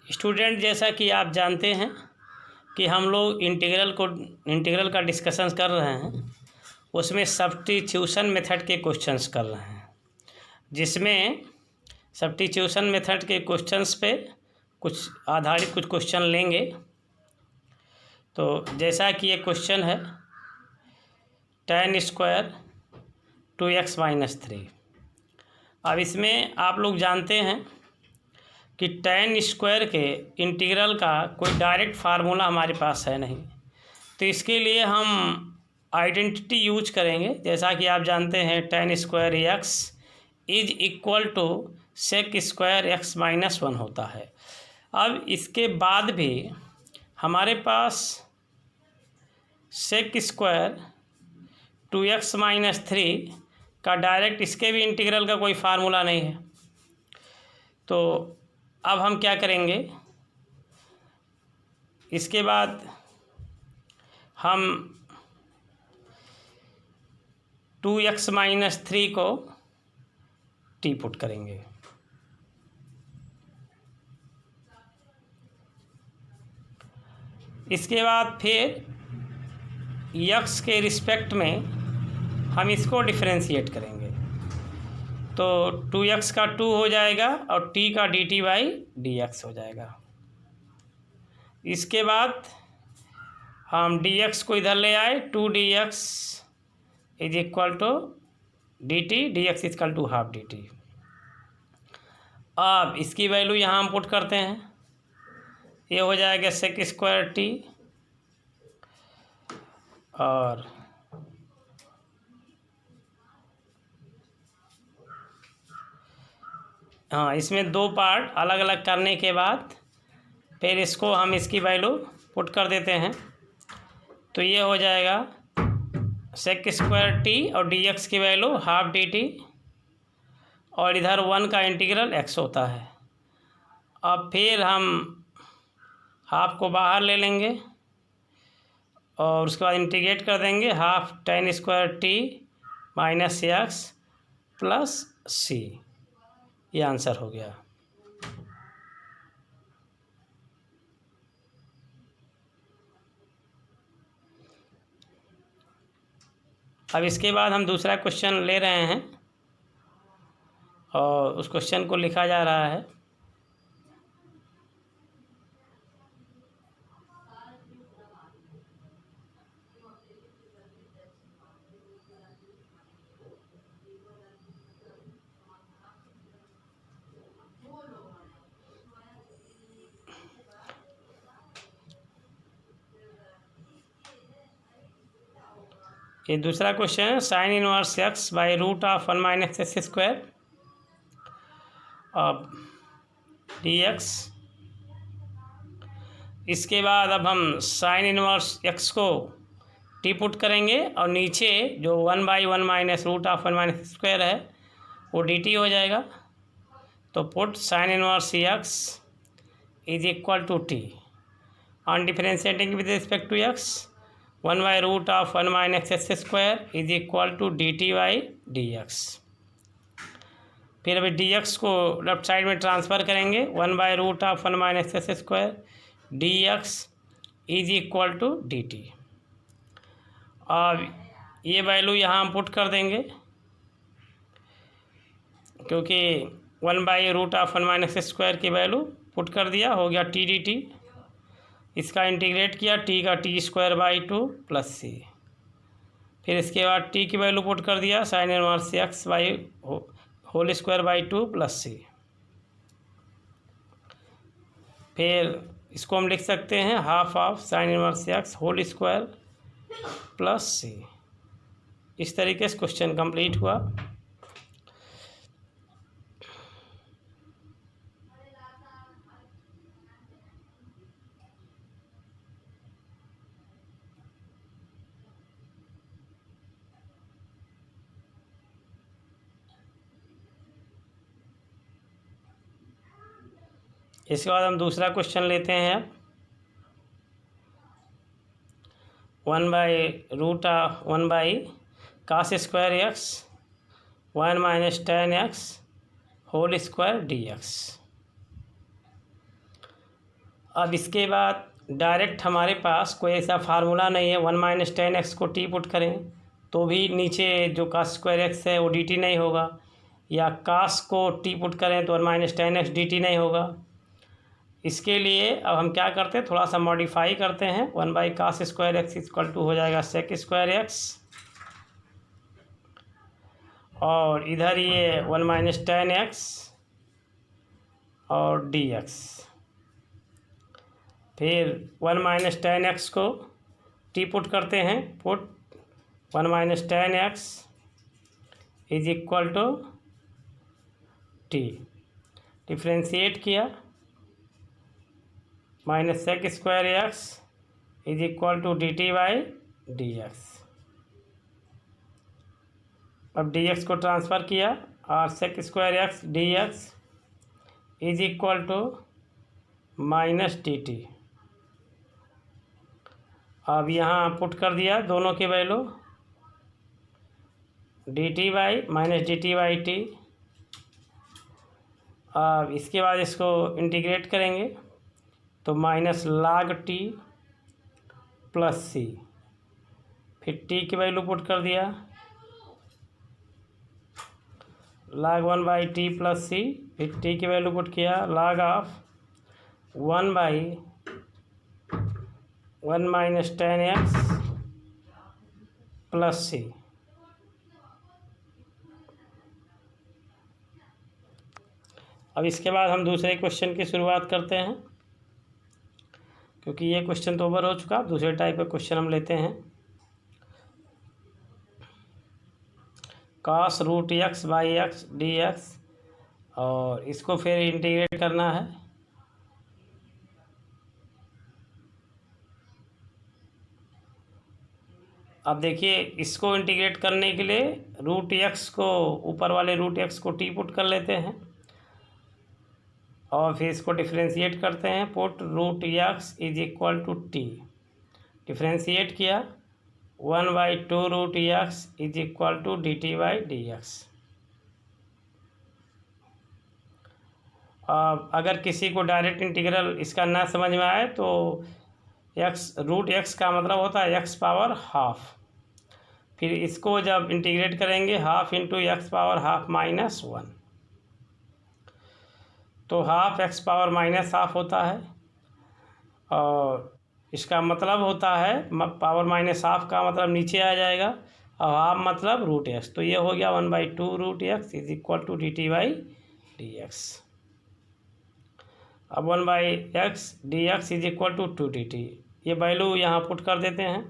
Student, जैसा कि आप जानते हैं कि हम लोग इंटीग्रल का डिस्कशन कर रहे हैं, उसमें सब्स्टिट्यूशन मेथड के क्वेश्चंस कर रहे हैं, जिसमें सब्स्टिट्यूशन मेथड के क्वेश्चंस पे कुछ क्वेश्चन लेंगे। तो जैसा कि ये क्वेश्चन है tan स्क्वायर 2x-3। अब इसमें आप लोग जानते हैं कि tan स्क्वायर के इंटीग्रल का कोई डायरेक्ट फार्मूला हमारे पास है नहीं, तो इसके लिए हम आइडेंटिटी यूज करेंगे। जैसा कि आप जानते हैं tan square x is equal to sec square x-1 होता है। अब इसके बाद भी हमारे पास सेक स्क्वायर 2x-3 का डायरेक्ट इसके भी इंटीग्रल का कोई फार्मूला नहीं है। तो अब हम क्या करेंगे, इसके बाद हम 2x-3 को टी पुट करेंगे। इसके बाद फिर x के रिस्पेक्ट में हम इसको डिफरेंशिएट करेंगे, तो 2x का 2 हो जाएगा और t का dt/dx हो जाएगा। इसके बाद हम dx को इधर ले आए, 2dx is equal to dt, dx is equal to half dt। अब इसकी वैल्यू यहाँ हम पुट करते हैं, ये हो जाएगा सेक स्क्वायर t, और हाँ, इसमें दो पार्ट अलग अलग करने के बाद फिर इसको हम इसकी वैल्यू पुट कर देते हैं, तो ये हो जाएगा सेक स्क्वायर टी और dx की वैल्यू हाफ dt, और इधर 1 का इंटीग्रल x होता है। अब फिर हम हाफ को बाहर ले लेंगे और उसके बाद इंटीग्रेट कर देंगे, half tan square T minus x plus c, ये आंसर हो गया। अब इसके बाद हम दूसरा क्वेश्चन ले रहे हैं और उस क्वेश्चन को लिखा जा रहा है। ये दूसरा क्वेश्चन है, sine inverse x by root of 1 minus x square अब dx। इसके बाद अब हम साइन इनवर्स x को टी पुट करेंगे और नीचे जो 1/1 minus root of 1 minus square है वो dt हो जाएगा। तो put sine inverse x is equal to t on differentiating with respect to x, 1/रूट of 1 minus x square is equal to dt/dx। फिर अभी dx को लेफ्ट साइड में ट्रांसफ़र करेंगे, 1/रूट of 1 minus x square dx is equal to dt। अब ये value यहाँ हम पुट कर देंगे, क्योंकि 1/रूट ऑफ 1 माइनस एक्स स्क्वायर की वैल्यू पुट कर दिया, हो गया t dt। इसका इंटीग्रेट किया, t का t² / 2 प्लस c। फिर इसके बाद t की वैल्यू पुट कर दिया, sine inverse x by whole square by 2 plus c। फिर इसको हम लिख सकते हैं half of sine inverse x whole square plus c। इस तरीके से क्वेश्चन कंप्लीट हुआ। इसके बाद हम दूसरा क्वेश्चन लेते हैं। 1/cos square x 1 minus tan x whole square dx। अब इसके बाद डायरेक्ट हमारे पास कोई ऐसा फार्मूला नहीं है, 1 माइनस टेन एक्स को टी पुट करें तो भी नीचे जो कास स्क्वायर एक्स है वो डी टी नहीं होगा, या कास को टी पुट करें तो 1 minus ten x D T नहीं होगा। इसके लिए अब हम क्या करते हैं, थोड़ा सा मॉडिफाई करते हैं। 1 by cos square x equal to हो जाएगा सेक स्क्वायर एक्स, और इधर ये 1 माइनस टेन एक्स और डी एक्स। फिर 1 माइनस टेन एक्स को टी पुट करते हैं, put 1 minus ten x is equal to t, differentiate किया, minus sec square x is equal to d t by d x. अब d x को transfer किया और sec square x d x is equal to minus d t. अब यहाँ put कर दिया दोनों की value, d t by minus d t by t. अब इसके बाद इसको इंटीग्रेट करेंगे तो माइनस लाग टी प्लस सी, फिर टी की वैल्यू पुट कर दिया, log 1 by t plus c, फिर टी की वैल्यू पुट किया, log of 1 by 1 minus ten x plus c. अब इसके बाद हम दूसरे क्वेश्चन की शुरुआत करते हैं, क्योंकि ये क्वेश्चन तो ओवर हो चुका। दूसरे टाइप का क्वेश्चन हम लेते हैं, cos root x by x d x, और इसको फिर इंटीग्रेट करना है। अब देखिए, इसको इंटीग्रेट करने के लिए रूट एक्स को, ऊपर वाले रूट एक्स को टी पुट कर लेते हैं और फिर इसको डिफ्रेंशिएट करते हैं, put root x is equal to t, differentiate किया, 1 by 2 root x is equal to d t by d x. अगर किसी को डायरेक्ट इंटीग्रल इसका ना समझ में आए तो एक्स रूट एक्स का मतलब होता है एक्स पावर हाफ, फिर इसको जब इंटीग्रेट करेंगे half into x power half minus 1, तो half x power minus half होता है, और इसका मतलब होता है पावर माइनस हाफ का मतलब नीचे आ जाएगा, और हाफ मतलब रूट एक्स। तो ये हो गया 1 by 2 root x is equal to d t by d x. अब 1 by x d x is equal to 2 d t, ये वैल्यू यहाँ पुट कर देते हैं,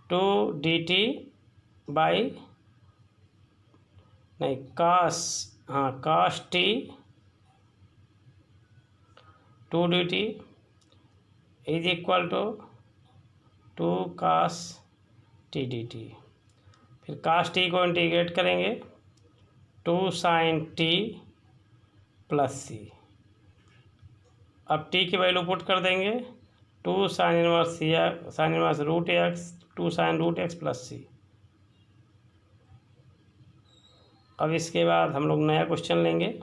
2 डी टी बाई नहीं कास, हाँ cos t 2 d t is equal to 2 cos t d t. फिर cos T को इंटीग्रेट करेंगे, 2 साइन टी प्लस सी। अब टी की वैल्यू पुट कर देंगे, 2 sine inverse c, sine inverse root x, 2 sine root x plus c. अब इसके बाद हम लोग नया क्वेश्चन लेंगे,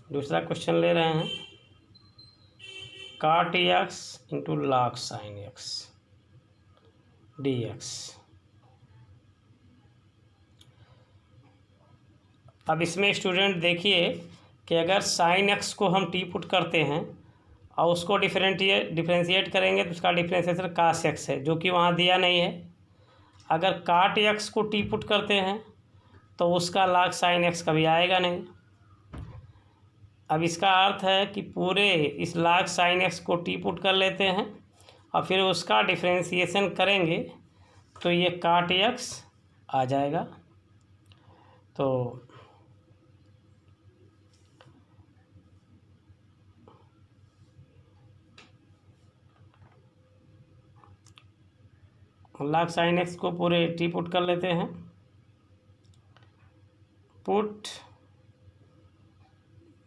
दूसरा क्वेश्चन ले रहे हैं, काट x into log sine x d x. अब इसमें स्टूडेंट देखिए कि अगर साइन एक्स को हम टी पुट करते हैं और उसको डिफ्रेंशिएट करेंगे तो उसका डिफ्रेंशिएशन कास एक्स है, जो कि वहाँ दिया नहीं है। अगर काट एक्स को टी पुट करते हैं तो उसका लॉग साइन एक्स कभी आएगा नहीं। अब इसका अर्थ है कि पूरे इस लॉग साइन एक्स को टी पुट कर लेते हैं और फिर उसका डिफ्रेंशिएशन करेंगे तो ये काट एक्स आ जाएगा। तो लॉग साइन एक्स को पूरे टी पुट कर लेते हैं, put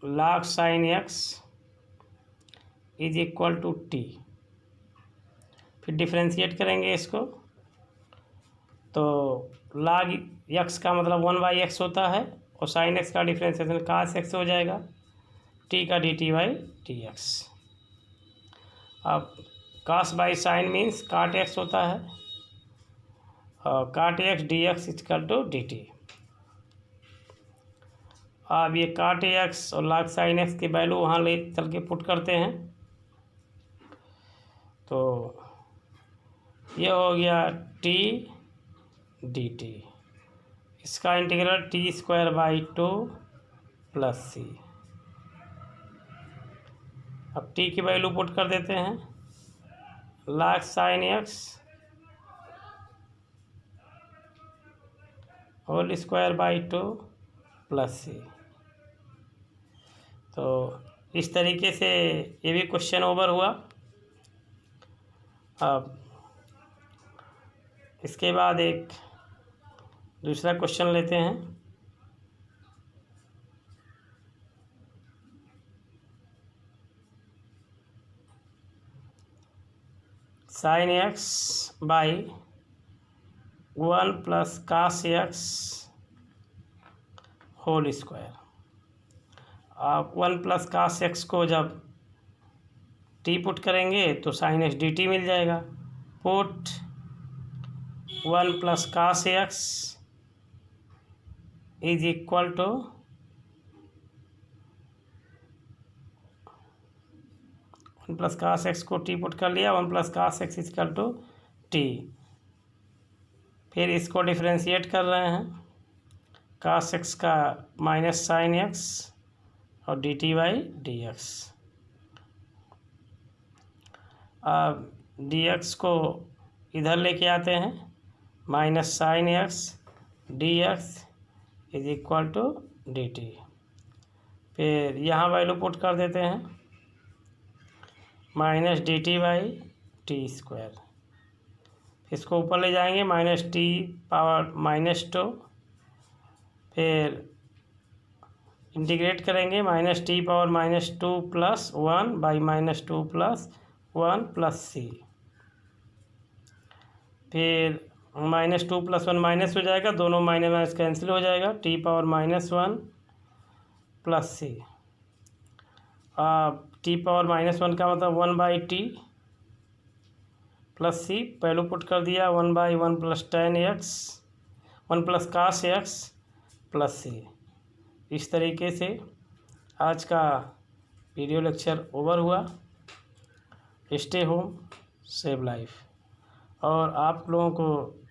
log sine x is equal to t, फिर डिफ्रेंशिएट करेंगे इसको, तो log x का मतलब 1/x होता है और sin x का डिफ्रेंसिएशन cos x हो जाएगा, t का dt/dx। अब cos by sine means cot x होता है और cot x dx equal to dt। अब ये cot x और log sin x की वैल्यू वहाँ ले चल के पुट करते हैं, तो ये हो गया t dt, इसका इंटीग्रल t² प्लस c। अब t की वैल्यू पुट कर देते हैं, log sin x whole plus c। तो इस तरीके से ये भी क्वेश्चन ओवर हुआ। अब इसके बाद एक दूसरा क्वेश्चन लेते हैं। sin x by 1 plus cos x होल²। आप 1 प्लस cos x को जब t पुट करेंगे तो sin x dt मिल जाएगा। Put 1 plus cos x is equal to 1 plus cos x को t पुट कर लिया, 1 plus cos x is equal to t। फिर इसको डिफ्रेंशिएट कर रहे हैं, cos x का माइनस sin x और dt/dx। अब dx को इधर लेके आते हैं, minus sin x dx is equal to dt। फिर यहाँ वैल्यू पुट कर देते हैं, माइनस dt/t²। इसको ऊपर ले जाएंगे, -t⁻−2। फिर इंटीग्रेट करेंगे, -t⁻−2 plus 1/-2 plus 1 plus c। फिर -2 प्लस 1 माइनस हो जाएगा, दोनों माइनस माइनस कैंसिल हो जाएगा, t⁻−1 प्लस c। अब t⁻−1 का मतलब 1/t प्लस c, पहलू पुट कर दिया, 1/1 plus tan x 1 plus cos x plus c। इस तरीके से आज का वीडियो लेक्चर ओवर हुआ। Stay home save life. और आप लोगों को